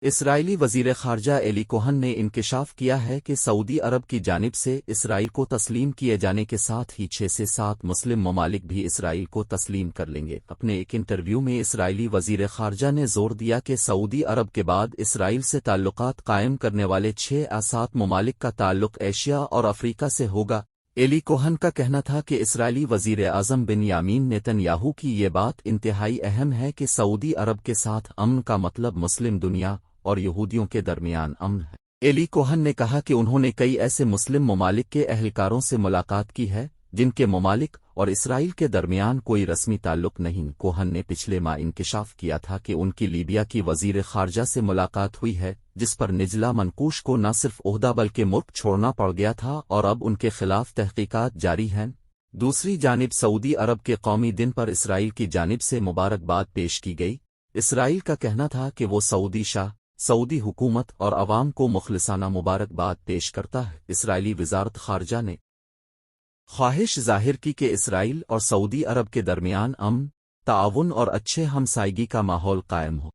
Israeli वज़ीर ख़ारजा Eli Kohn ने इंकशाफ किया है कि सऊदी अरब की जानिब से इसराइल को तस्लीम किए जाने के साथ ही 6 से 7 मुस्लिम ममालिक भी इसराइल को तस्लीम कर लेंगे। अपने एक इंटरव्यू में इसराइली वज़ीर ख़ारजा ने जोर दिया कि सऊदी अरब के बाद इसराइल से ताल्लुकात कायम करने वाले 6 या 7 ममालिक का ताल्लुक एशिया और अफ्रीका से होगा। एली कोहन का कहना था कि इसराइली वज़ीर आज़म बिन्यामीन नेतन्याहू की ये बात इंतहाई अहम है कि सऊदी अरब के साथ अमन का मतलब मुस्लिम दुनिया और यहूदियों के दरमियान अमन है। एली कोहन ने कहा कि उन्होंने कई ऐसे मुस्लिम ममालिक के अहलकारों से मुलाकात की है जिनके ममालिक और इसराइल के दरमियान कोई रस्मी ताल्लुक नहीं। कोहन ने पिछले माह इंकशाफ किया था कि उनकी लीबिया की वज़ीर ख़ारजा से मुलाकात हुई है, जिस पर निजला मनकूश को न सिर्फ ओहदा बल्कि मुल्क छोड़ना पड़ गया था और अब उनके खिलाफ तहकीकात जारी हैं। दूसरी जानिब सऊदी अरब के कौमी दिन पर इसराइल की जानिब से मुबारकबाद पेश की गई। इसराइल का कहना था कि वो सऊदी शाह, सऊदी हुकूमत और अवाम को मुखलिसाना मुबारकबाद पेश करता है। इसराइली वज़ारत ख़ारजा ने ख्वाहिश ज़ाहिर की कि इसराइल और सऊदी अरब के दरमियान अमन, ताअवुन और अच्छे हमसायगी का माहौल कायम हो।